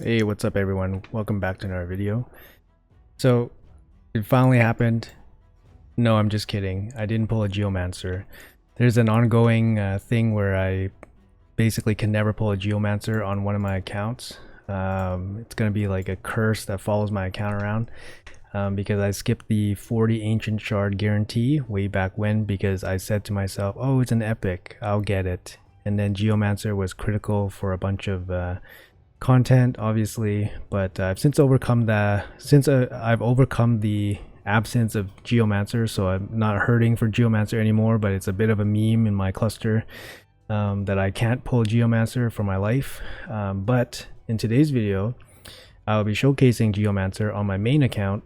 Hey, what's up everyone? Welcome back to another video. So, it finally happened. No, I'm just kidding. I didn't pull a Geomancer. There's an ongoing thing where I basically can never pull a Geomancer on one of my accounts. It's going to be like a curse that follows my account around because I skipped the 40 Ancient Shard guarantee way back when because I said to myself, oh, it's an epic, I'll get it. And then Geomancer was critical for a bunch of content obviously, but I've since overcome that. I've overcome the absence of Geomancer, so I'm not hurting for Geomancer anymore, but it's a bit of a meme in my cluster that I can't pull Geomancer for my life. But in today's video I'll be showcasing Geomancer on my main account,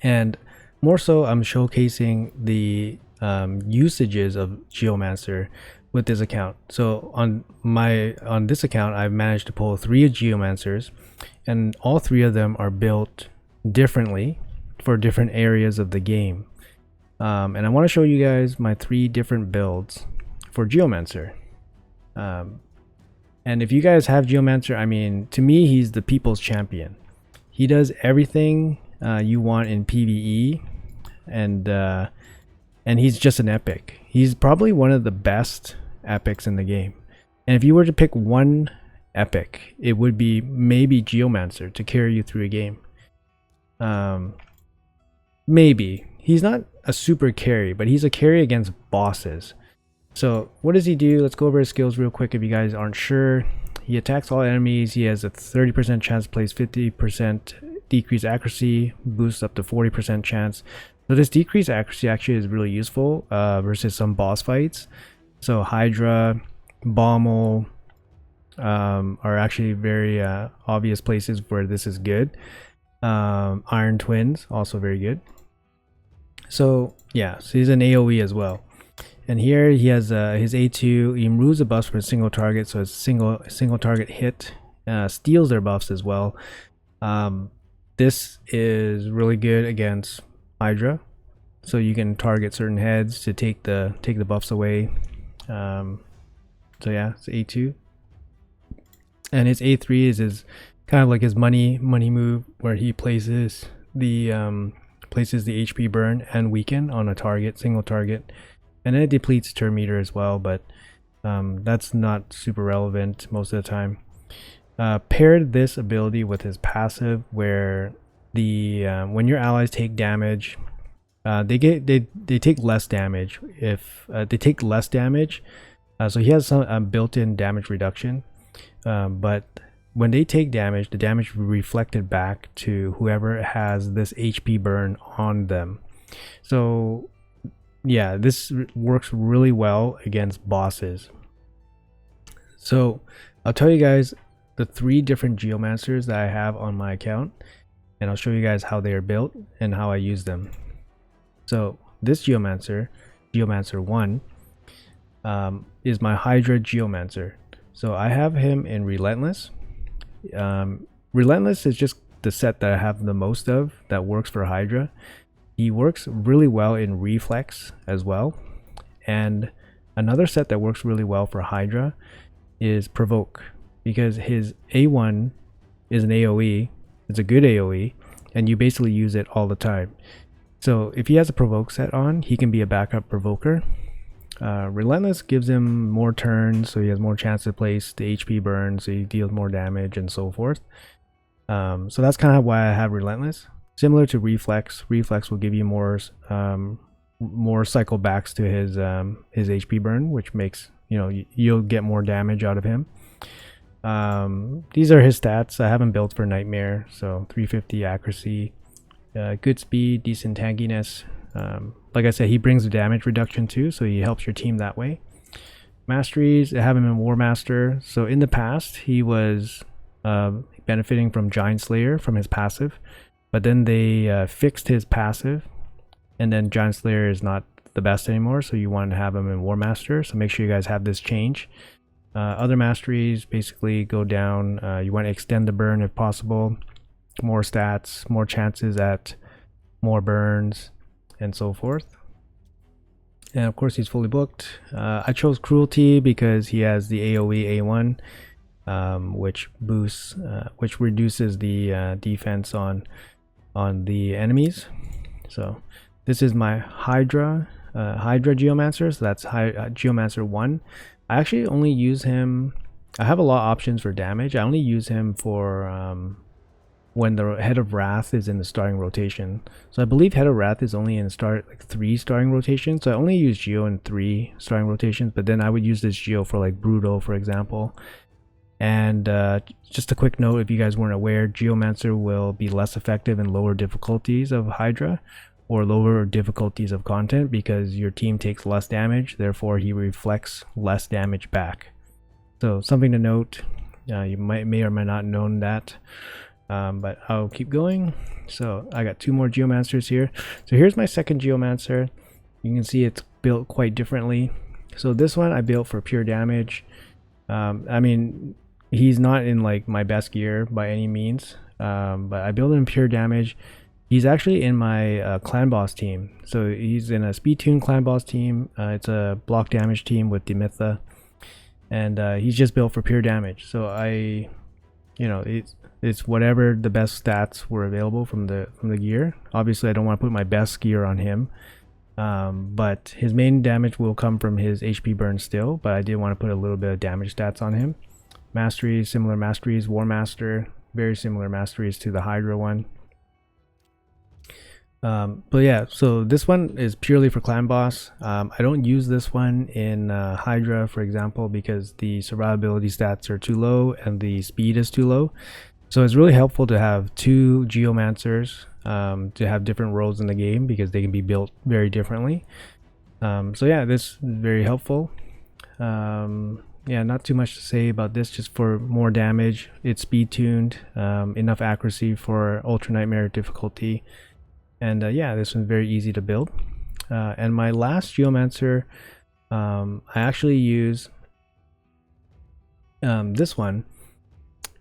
and more so I'm showcasing the usages of Geomancer with this account. So on this account I've managed to pull 3 Geomancers, and all 3 of them are built differently for different areas of the game. And I want to show you guys my 3 different builds for Geomancer. And if you guys have Geomancer, I mean, to me he's the people's champion. He does everything you want in PvE, and he's just an epic. He's probably one of the best epics in the game. And if you were to pick one epic, it would be maybe Geomancer to carry you through a game. Maybe. He's not a super carry, but he's a carry against bosses. So what does he do? Let's go over his skills real quick if you guys aren't sure. He attacks all enemies. He has a 30% chance to place 50% decreased accuracy, boosts up to 40% chance. So this decreased accuracy actually is really useful versus some boss fights. So Hydra, Bommel are actually very obvious places where this is good. Iron Twins, also very good. So yeah, so he's an AoE as well. And here he has his A2, he removes the buffs for a single target, so it's single target hit, steals their buffs as well. This is really good against Hydra, so you can target certain heads to take the buffs away. So yeah, it's A2, and his A3 is his kind of like his money move, where he places the HP burn and weaken on a target, single target, and then it depletes turn meter as well, but that's not super relevant most of the time. Paired this ability with his passive, where the when your allies take damage, they take less damage if they take less damage. So he has some built-in damage reduction, but when they take damage, the damage reflected back to whoever has this HP burn on them. So yeah, this works really well against bosses. So I'll tell you guys the 3 different Geomancers that I have on my account, and I'll show you guys how they are built and how I use them. So this Geomancer, Geomancer 1, is my Hydra Geomancer. So I have him in Relentless. Relentless is just the set that I have the most of that works for Hydra. He works really well in Reflex as well. And another set that works really well for Hydra is Provoke, because his A1 is an AoE. It's a good AoE, and you basically use it all the time. So if he has a Provoke set on, he can be a backup Provoker. Relentless gives him more turns, so he has more chance to place the HP burn, so he deals more damage and so forth. So that's kind of why I have Relentless. Similar to Reflex, Reflex will give you more cycle backs to his HP burn, which makes, you know, you'll get more damage out of him. These are his stats. I have him built for Nightmare, so 350 accuracy, good speed, decent tankiness. Like I said, he brings the damage reduction too, so he helps your team that way. Masteries, I have him in War Master. So in the past, he was benefiting from Giant Slayer from his passive, but then they fixed his passive, and then Giant Slayer is not the best anymore, so you want to have him in War Master. So make sure you guys have this change. Other masteries basically go down. You want to extend the burn if possible, more stats, more chances at more burns, and so forth. And of course he's fully booked. I chose Cruelty because he has the AoE A1. which boosts, which reduces the defense on the enemies. So this is my Hydra Geomancer. So that's Geomancer 1. I actually only use him. I have a lot of options for damage. I only use him for when the Head of Wrath is in the starting rotation. So I believe Head of Wrath is only in like 3 starting rotations. So I only use Geo in 3 starting rotations, but then I would use this Geo for like Brutal, for example. And just a quick note, if you guys weren't aware, Geomancer will be less effective in lower difficulties of Hydra or lower difficulties of content because your team takes less damage, therefore he reflects less damage back. So something to note, you may or may not known that. But I'll keep going. So I got 2 more Geomancers here. So here's my second Geomancer. You can see it's built quite differently. So this one I built for pure damage. I mean, he's not in like my best gear by any means, but I built him in pure damage. He's actually in my clan boss team. So he's in a speed tune clan boss team. It's a block damage team with Demitha, and he's just built for pure damage. So it's whatever the best stats were available from the gear. Obviously I don't want to put my best gear on him, but his main damage will come from his HP burn still, but I did want to put a little bit of damage stats on him. Masteries, similar masteries. War Master, very similar masteries to the Hydra one. But yeah, so this one is purely for clan boss. I don't use this one in Hydra, for example, because the survivability stats are too low and the speed is too low. So it's really helpful to have 2 Geomancers to have different roles in the game because they can be built very differently. So yeah, this is very helpful. Yeah, not too much to say about this, just for more damage. It's speed tuned, enough accuracy for Ultra Nightmare difficulty. And yeah, this one's very easy to build. And my last Geomancer, I actually use this one.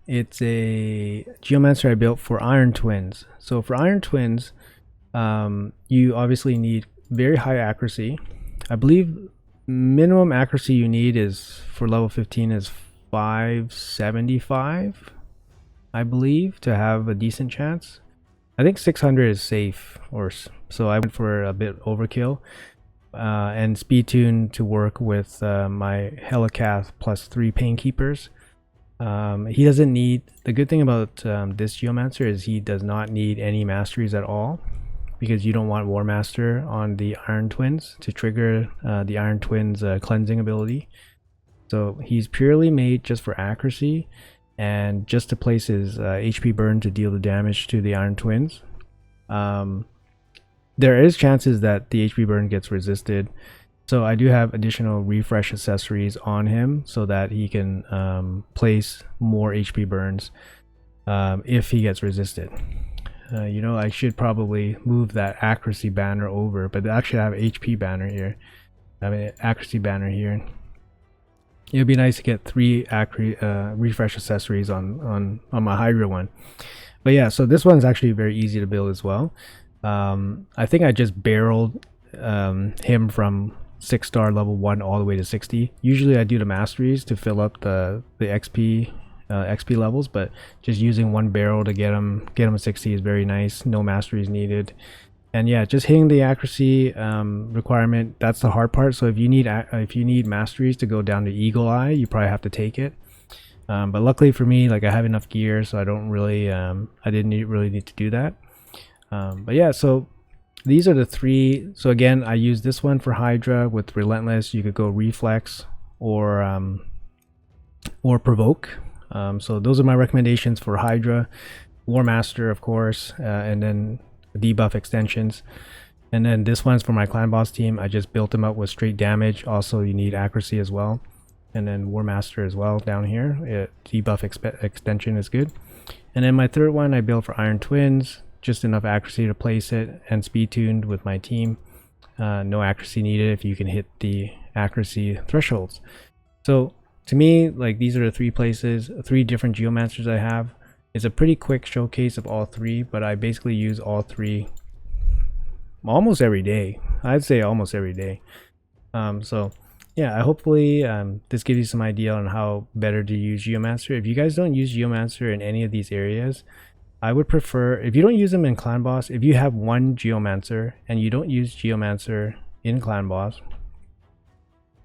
It's a Geomancer I built for Iron Twins. So for Iron Twins, you obviously need very high accuracy. I believe minimum accuracy you need is for level 15 is 575, I believe, to have a decent chance. I think 600 is safe, so I went for a bit overkill. And speed tune to work with my Helicath plus 3 Painkeepers. He doesn't need, the good thing about this Geomancer is he does not need any masteries at all, because you don't want War Master on the Iron Twins to trigger the Iron Twins cleansing ability. So he's purely made just for accuracy and just to place his HP burn to deal the damage to the Iron Twins. There is chances that the HP burn gets resisted. So I do have additional refresh accessories on him so that he can place more HP burns if he gets resisted. I should probably move that accuracy banner over, but actually I have HP banner here. I have an accuracy banner here. It would be nice to get 3 refresh accessories on my Hydra one. But yeah, so this one's actually very easy to build as well. I think I just barreled him from 6-star level 1 all the way to 60. Usually I do the masteries to fill up the XP levels, but just using 1 barrel to get him 60 is very nice. No masteries needed. And yeah, just hitting the accuracy requirement, that's the hard part. So if you need masteries to go down to Eagle Eye, you probably have to take it. But luckily for me, like I have enough gear, so I don't really I didn't really need to do that. But yeah, so these are the 3. So again, I use this one for Hydra with Relentless. You could go Reflex or Provoke. So those are my recommendations for Hydra. War Master, of course, and then debuff extensions. And then this one's for my clan boss team. I just built them up with straight damage. Also, you need accuracy as well. And then War Master as well down here. Debuff extension is good. And then my third one I built for Iron Twins. Just enough accuracy to place it, and speed tuned with my team. No accuracy needed if you can hit the accuracy thresholds. So to me, like, these are the 3 different Geomancers I have. It's a pretty quick showcase of all 3, but I basically use all 3 almost every day. I'd say almost every day. So yeah, hopefully this gives you some idea on how better to use Geomancer. If you guys don't use Geomancer in any of these areas, I would prefer, if you don't use them in Clan Boss, if you have one Geomancer and you don't use Geomancer in Clan Boss,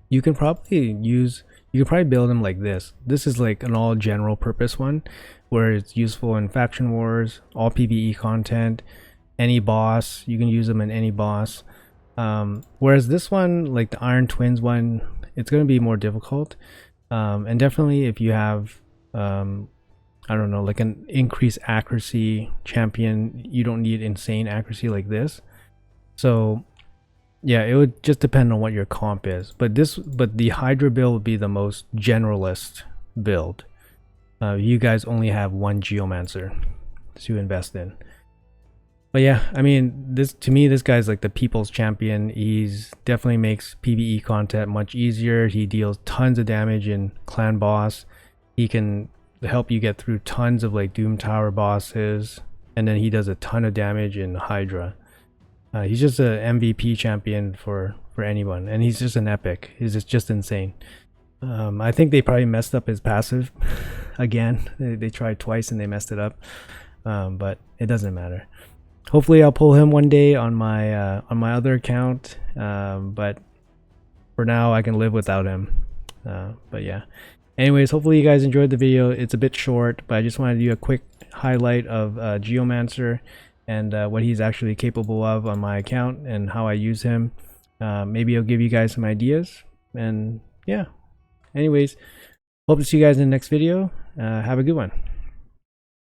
you can probably build them like this. This is like an all general purpose one where it's useful in faction wars, all PvE content, any boss. You can use them in any boss. Whereas this one, like the Iron Twins one, it's going to be more difficult. And definitely if you have I don't know, like an increased accuracy champion, you don't need insane accuracy like this. So yeah, it would just depend on what your comp is. But the Hydra build would be the most generalist build. You guys only have one Geomancer to invest in. But yeah, I mean, to me, this guy's like the people's champion. He's definitely makes PvE content much easier. He deals tons of damage in Clan Boss. He can help you get through tons of like Doom Tower bosses, and then he does a ton of damage in Hydra. He's just an MVP champion for anyone, and he's just an epic. He's just insane. I think they probably messed up his passive again. They tried twice and they messed it up, but it doesn't matter. Hopefully I'll pull him one day on my other account, but for now I can live without him. But yeah, anyways, hopefully you guys enjoyed the video. It's a bit short, but I just wanted to do a quick highlight of Geomancer and what he's actually capable of on my account and how I use him. Maybe I'll give you guys some ideas, and yeah, anyways, hope to see you guys in the next video. Have a good one.